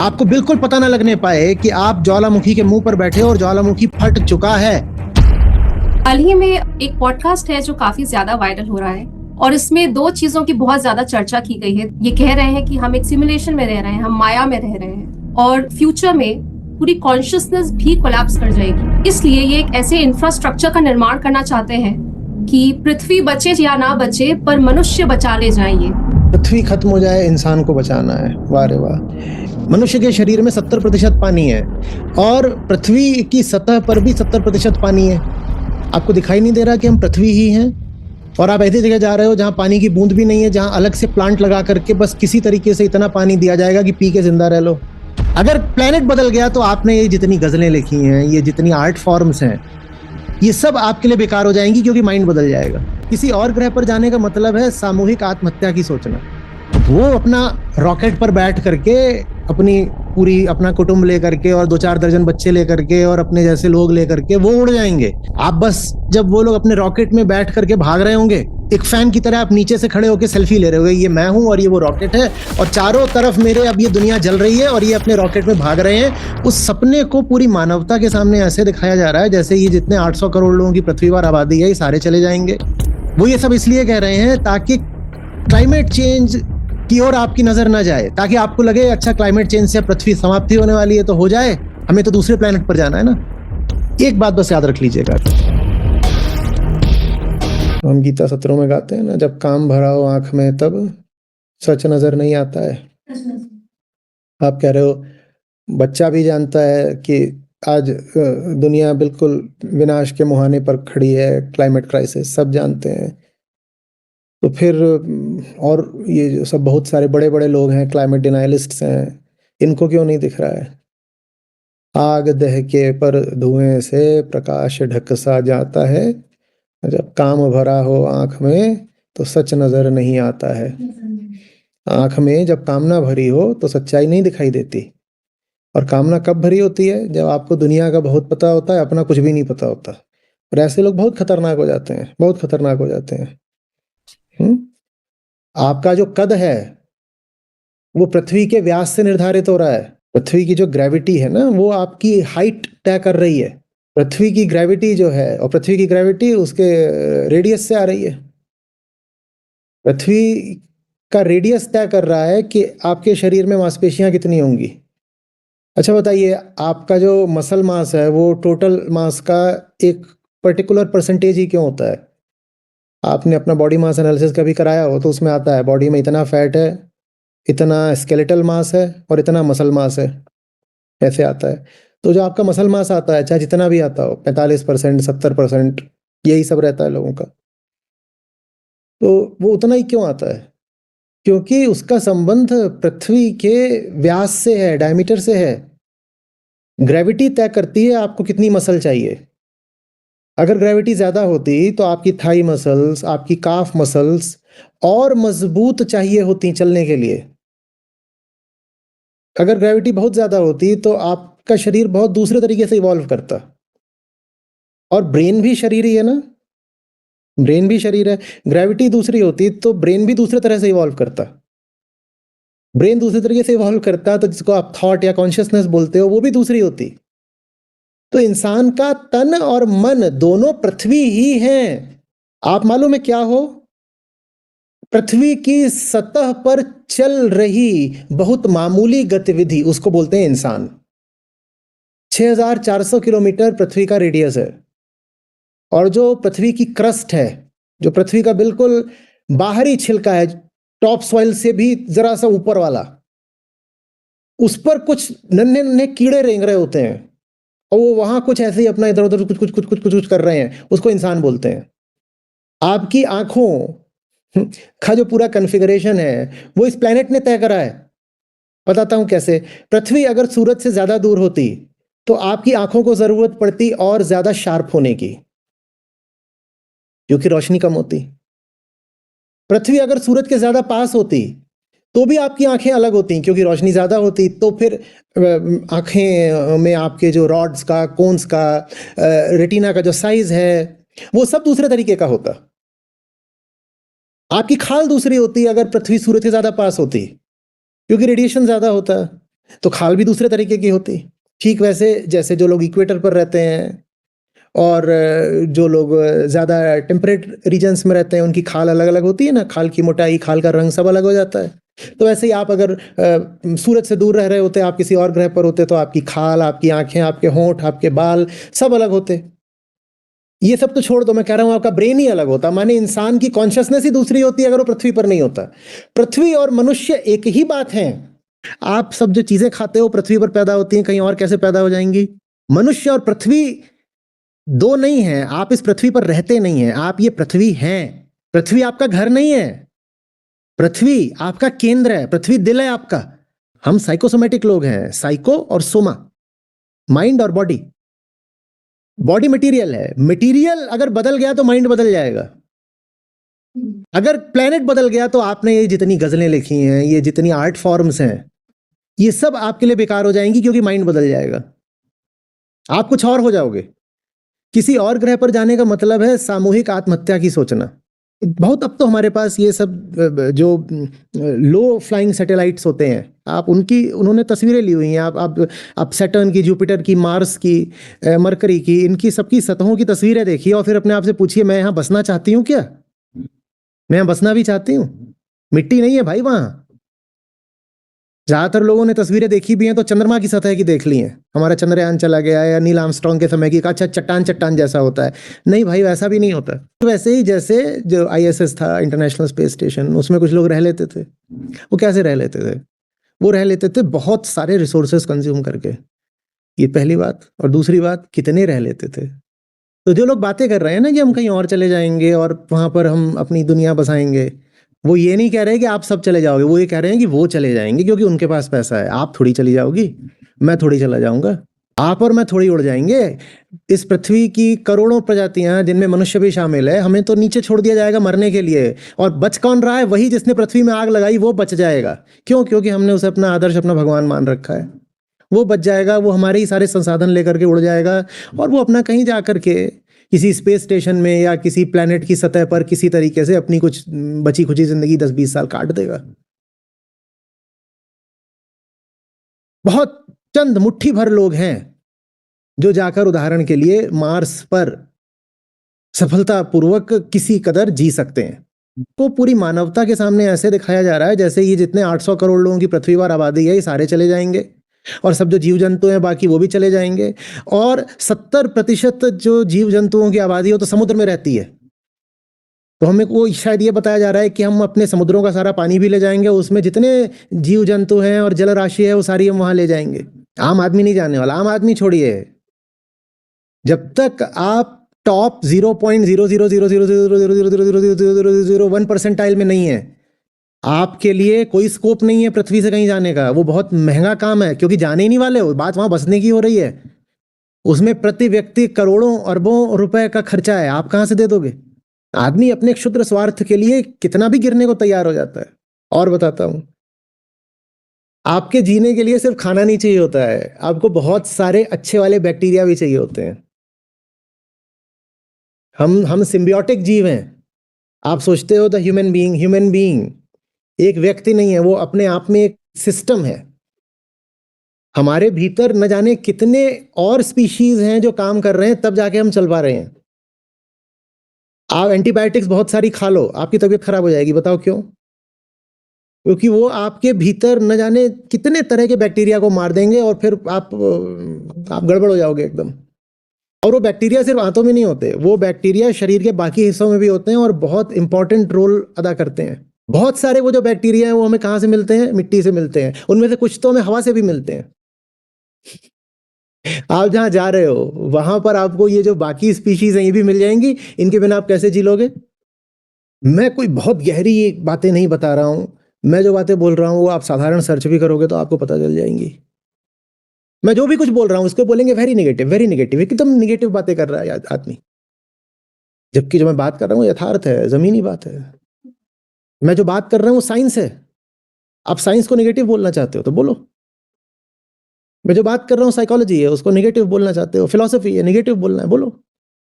आपको बिल्कुल पता ना लगने पाए कि आप ज्वालामुखी के मुंह पर बैठे और ज्वालामुखी फट चुका है। हाल ही में एक पॉडकास्ट है जो काफी ज्यादा वायरल हो रहा है और इसमें दो चीजों की बहुत ज्यादा चर्चा की गई है। ये कह रहे हैं कि हम एक सिमुलेशन में रह रहे हैं, हम माया में रह रहे हैं और फ्यूचर में पूरी कॉन्शियसनेस भी कोलैप्स कर जाएगी। इसलिए ये एक ऐसे इंफ्रास्ट्रक्चर का निर्माण करना चाहते हैं कि पृथ्वी बचे या ना बचे पर मनुष्य बचा ले जाएंगे। पृथ्वी खत्म हो जाए, इंसान को बचाना है। वाह रे वाह। मनुष्य के शरीर में 70% पानी है और पृथ्वी की सतह पर भी 70% पानी है। आपको दिखाई नहीं दे रहा कि हम पृथ्वी ही हैं और आप ऐसी जगह जा रहे हो जहाँ पानी की बूंद भी नहीं है, जहाँ अलग से प्लांट लगा करके बस किसी तरीके से इतना पानी दिया जाएगा कि पी के जिंदा रह लो। अगर प्लेनेट बदल गया तो आपने ये जितनी गजलें लिखी हैं, ये जितनी आर्ट फॉर्म्स हैं, ये सब आपके लिए बेकार हो जाएंगी क्योंकि माइंड बदल जाएगा। किसी और ग्रह पर जाने का मतलब है सामूहिक आत्महत्या की सोचना। वो अपना रॉकेट पर बैठ करके अपनी पूरी अपना कुटुंब लेकर के और 2-4 दर्जन बच्चे लेकर के और अपने जैसे लोग लेकर के वो उड़ जाएंगे। आप बस जब वो लोग अपने रॉकेट में बैठ करके भाग रहे होंगे, एक फैन की तरह आप नीचे से खड़े होकर सेल्फी ले रहे होगे, ये मैं हूं और ये वो रॉकेट है और चारों तरफ मेरे अब ये दुनिया जल रही है और ये अपने रॉकेट में भाग रहे हैं। उस सपने को पूरी मानवता के सामने ऐसे दिखाया जा रहा है जैसे ये जितने 800 करोड़ लोगों की पृथ्वी पर आबादी है ये सारे चले जाएंगे। वो ये सब इसलिए कह रहे हैं ताकि क्लाइमेट चेंज की ओर आपकी नजर ना जाए, ताकि आपको लगे अच्छा क्लाइमेट चेंज से पृथ्वी समाप्ति होने वाली है तो हो जाए, हमें तो दूसरे प्लेनेट पर जाना है ना। एक बात बस याद रख लीजिएगा, हम गीता सत्रों में गाते हैं ना, जब काम भरा हो आंख में तब सच नजर नहीं आता है। आप कह रहे हो बच्चा भी जानता है कि आज दुनिया बिल्कुल विनाश के मुहाने पर खड़ी है, क्लाइमेट क्राइसिस सब जानते हैं। तो फिर और ये जो सब बहुत सारे बड़े बड़े लोग हैं, क्लाइमेट डिनायलिस्ट्स हैं, इनको क्यों नहीं दिख रहा है? आग दहके पर धुएं से प्रकाश ढक सा जाता है, जब काम भरा हो आंख में तो सच नजर नहीं आता है। आंख में जब कामना भरी हो तो सच्चाई नहीं दिखाई देती। और कामना कब भरी होती है? जब आपको दुनिया का बहुत पता होता है, अपना कुछ भी नहीं पता होता। और ऐसे लोग बहुत खतरनाक हो जाते हैं, बहुत खतरनाक हो जाते हैं। आपका जो कद है वो पृथ्वी के व्यास से निर्धारित हो रहा है। पृथ्वी की जो ग्रेविटी है ना, वो आपकी हाइट तय कर रही है। पृथ्वी की ग्रेविटी जो है, और पृथ्वी की ग्रेविटी उसके रेडियस से आ रही है। पृथ्वी का रेडियस तय कर रहा है कि आपके शरीर में मांसपेशियां कितनी होंगी। अच्छा बताइए, आपका जो मसल मास है वो टोटल मास का एक पर्टिकुलर परसेंटेज ही क्यों होता है? आपने अपना बॉडी मास एनालिसिस कभी कराया हो तो उसमें आता है बॉडी में इतना फैट है, इतना स्केलेटल मास है और इतना मसल मास है, ऐसे आता है। तो जो आपका मसल मास आता है, चाहे जितना भी आता हो, 45%, 70%, यही सब रहता है लोगों का, तो वो उतना ही क्यों आता है? क्योंकि उसका संबंध पृथ्वी के व्यास से है, डायमीटर से है। ग्रेविटी तय करती है आपको कितनी मसल चाहिए। अगर ग्रेविटी ज्यादा होती तो आपकी थाई मसल्स, आपकी काफ मसल्स और मजबूत चाहिए होती चलने के लिए। अगर ग्रेविटी बहुत ज्यादा होती तो आपका शरीर बहुत दूसरे तरीके से इवॉल्व करता। और ब्रेन भी शरीर ही है ना, ब्रेन भी शरीर है। ग्रेविटी दूसरी होती तो ब्रेन भी दूसरे तरह से इवॉल्व करता। ब्रेन दूसरे तरीके से इवॉल्व करता तो जिसको आप थॉट या कॉन्शियसनेस बोलते हो वो भी दूसरी होती। तो इंसान का तन और मन दोनों पृथ्वी ही हैं। आप मालूम है क्या हो? पृथ्वी की सतह पर चल रही बहुत मामूली गतिविधि, उसको बोलते हैं इंसान। 6400 किलोमीटर पृथ्वी का रेडियस है और जो पृथ्वी की क्रस्ट है, जो पृथ्वी का बिल्कुल बाहरी छिलका है, टॉप सॉइल से भी जरा सा ऊपर वाला, उस पर कुछ नन्हे नन्हे कीड़े रेंग रहे होते हैं और वो वहां कुछ ऐसे ही अपना इधर उधर कुछ कुछ कुछ कुछ कुछ कुछ कर रहे हैं, उसको इंसान बोलते हैं। आपकी आंखों का जो पूरा कॉन्फ़िगरेशन है वो इस प्लेनेट ने तय करा है। बताता हूं कैसे। पृथ्वी अगर सूरज से ज्यादा दूर होती तो आपकी आंखों को जरूरत पड़ती और ज्यादा शार्प होने की, क्योंकि रोशनी कम होती। पृथ्वी अगर सूरज के ज्यादा पास होती तो भी आपकी आंखें अलग होती, क्योंकि रोशनी ज्यादा होती। तो फिर आंखें में आपके जो रॉड्स का, कोन्स का, रेटिना का जो साइज है वो सब दूसरे तरीके का होता। आपकी खाल दूसरी होती अगर पृथ्वी सूरज के ज्यादा पास होती, क्योंकि रेडिएशन ज्यादा होता है। तो खाल भी दूसरे तरीके की होती। ठीक वैसे जैसे जो लोग इक्वेटर पर रहते हैं और जो लोग ज़्यादा टेम्परेट रीजन्स में रहते हैं, उनकी खाल अलग अलग होती है ना, खाल की मोटाई, खाल का रंग सब अलग हो जाता है। तो वैसे ही आप अगर सूरज से दूर रह रहे होते, आप किसी और ग्रह पर होते, तो आपकी खाल, आपकी आंखें, आपके होंठ, आपके बाल सब अलग होते। ये सब तो छोड़ दो, मैं कह रहा हूं आपका ब्रेन ही अलग होता, माने इंसान की कॉन्शियसनेस ही दूसरी होती है अगर वो पृथ्वी पर नहीं होता। पृथ्वी और मनुष्य एक ही बात है। आप सब जो चीजें खाते हो पृथ्वी पर पैदा होती हैं, कहीं और कैसे पैदा हो जाएंगी? मनुष्य और पृथ्वी दो नहीं है। आप इस पृथ्वी पर रहते नहीं हैं, आप ये पृथ्वी हैं। पृथ्वी आपका घर नहीं है, पृथ्वी आपका केंद्र है, पृथ्वी दिल है आपका। हम साइकोसोमेटिक लोग हैं, साइको और सोमा, माइंड और बॉडी। बॉडी मटेरियल है, मटेरियल अगर बदल गया तो माइंड बदल जाएगा। अगर प्लेनेट बदल गया तो आपने ये जितनी गजलें लिखी हैं, ये जितनी आर्ट फॉर्म्स हैं, ये सब आपके लिए बेकार हो जाएंगी, क्योंकि माइंड बदल जाएगा, आप कुछ और हो जाओगे। किसी और ग्रह पर जाने का मतलब है सामूहिक आत्महत्या की सोचना। बहुत अब तो हमारे पास ये सब जो लो फ्लाइंग सैटेलाइट्स होते हैं, आप उनकी उन्होंने तस्वीरें ली हुई हैं। आप सैटर्न की, जुपिटर की, मार्स की, मरकरी की, इनकी सबकी सतहों की तस्वीरें देखिए और फिर अपने आप से पूछिए, मैं यहाँ बसना चाहती हूँ क्या? मैं यहाँ बसना भी चाहती हूँ? मिट्टी नहीं है भाई वहाँ। ज्यादातर लोगों ने तस्वीरें देखी भी हैं तो चंद्रमा की सतह की देख ली हैं। हमारा चंद्रयान चला गया या नील आर्मस्ट्रांग के समय की, अच्छा चट्टान चट्टान जैसा होता है। नहीं भाई, वैसा भी नहीं होता। वैसे ही जैसे जो ISS था, इंटरनेशनल स्पेस स्टेशन, उसमें कुछ लोग रह लेते थे। वो कैसे रह लेते थे? वो रह लेते थे बहुत सारे रिसोर्सेस कंज्यूम करके। ये पहली बात। और दूसरी बात, कितने रह लेते थे? तो जो लोग बातें कर रहे हैं ना कि हम कहीं और चले जाएंगे और वहां पर हम अपनी दुनिया बसाएंगे, वो ये नहीं कह रहे कि आप सब चले जाओगे, वो ये कह रहे हैं कि वो चले जाएंगे क्योंकि उनके पास पैसा है। आप थोड़ी चली जाओगी, मैं थोड़ी चला जाऊंगा, आप और मैं थोड़ी उड़ जाएंगे। इस पृथ्वी की करोड़ों प्रजातियां, जिनमें मनुष्य भी शामिल है, हमें तो नीचे छोड़ दिया जाएगा मरने के लिए। और बच कौन रहा है? वही जिसने पृथ्वी में आग लगाई, वो बच जाएगा। क्यों? क्योंकि हमने उसे अपना आदर्श, अपना भगवान मान रखा है। वो बच जाएगा, वो हमारे ही सारे संसाधन लेकर के उड़ जाएगा और वो अपना कहीं जा करके किसी स्पेस स्टेशन में या किसी प्लेनेट की सतह पर किसी तरीके से अपनी कुछ बची खुची जिंदगी 10-20 साल काट देगा। बहुत चंद मुट्ठी भर लोग हैं जो जाकर उदाहरण के लिए मार्स पर सफलतापूर्वक किसी कदर जी सकते हैं। तो पूरी मानवता के सामने ऐसे दिखाया जा रहा है जैसे ये जितने 800 करोड़ लोगों की पृथ्वी पर आबादी है, ये सारे चले जाएंगे और सब जो जीव जंतु हैं बाकी वो भी चले जाएंगे। और 70% जो जीव जंतुओं की आबादी हो तो समुद्र में रहती है। तो हमें वो शायद ये बताया जा रहा है कि हम अपने समुद्रों का सारा पानी भी ले जाएंगे, उसमें जितने जीव जंतु हैं और जल राशि है वो सारी हम वहां ले जाएंगे। आम आदमी नहीं जाने वाला। आम आदमी छोड़िए, जब तक आप टॉप 0.00000000001 परसेंटाइल में नहीं है, आपके लिए कोई स्कोप नहीं है पृथ्वी से कहीं जाने का। वो बहुत महंगा काम है, क्योंकि जाने ही नहीं वाले हो। बात वहां बसने की हो रही है, उसमें प्रति व्यक्ति करोड़ों अरबों रुपए का खर्चा है। आप कहां से दे दोगे? आदमी अपने क्षुद्र स्वार्थ के लिए कितना भी गिरने को तैयार हो जाता है। और बताता हूं, आपके जीने के लिए सिर्फ खाना नहीं चाहिए होता है, आपको बहुत सारे अच्छे वाले बैक्टीरिया भी चाहिए होते हैं। हम सिम्बियोटिक जीव हैं। आप सोचते हो द ह्यूमन बीइंग एक व्यक्ति नहीं है, वो अपने आप में एक सिस्टम है। हमारे भीतर न जाने कितने और स्पीशीज हैं जो काम कर रहे हैं, तब जाके हम चल पा रहे हैं। आप एंटीबायोटिक्स बहुत सारी खा लो, आपकी तबीयत खराब हो जाएगी। बताओ क्यों? क्योंकि वो आपके भीतर न जाने कितने तरह के बैक्टीरिया को मार देंगे और फिर आप गड़बड़ हो जाओगे एकदम। और वो बैक्टीरिया सिर्फ आंतों में नहीं होते, वो बैक्टीरिया शरीर के बाकी हिस्सों में भी होते हैं और बहुत इंपॉर्टेंट रोल अदा करते हैं। बहुत सारे वो जो बैक्टीरिया हैं वो हमें कहाँ से मिलते हैं? मिट्टी से मिलते हैं। उनमें से कुछ तो हमें हवा से भी मिलते हैं। आप जहां जा रहे हो वहां पर आपको ये जो बाकी स्पीशीज हैं ये भी मिल जाएंगी। इनके बिना आप कैसे जी लोगे? मैं कोई बहुत गहरी बातें नहीं बता रहा हूं। मैं जो बातें बोल रहा हूं वो आप साधारण सर्च भी करोगे तो आपको पता चल जाएंगी। मैं जो भी कुछ बोल रहा हूं उसको बोलेंगे वेरी नेगेटिव, एकदम निगेटिव बातें कर रहा है आदमी। जबकि जो मैं बात कर रहा हूं यथार्थ है, जमीनी बात है। मैं जो बात कर रहा हूं वो साइंस है। आप साइंस को नेगेटिव बोलना चाहते हो तो बोलो। मैं जो बात कर रहा हूं साइकोलॉजी है, उसको नेगेटिव बोलना चाहते हो, फिलॉसफी है, नेगेटिव बोलना है, बोलो।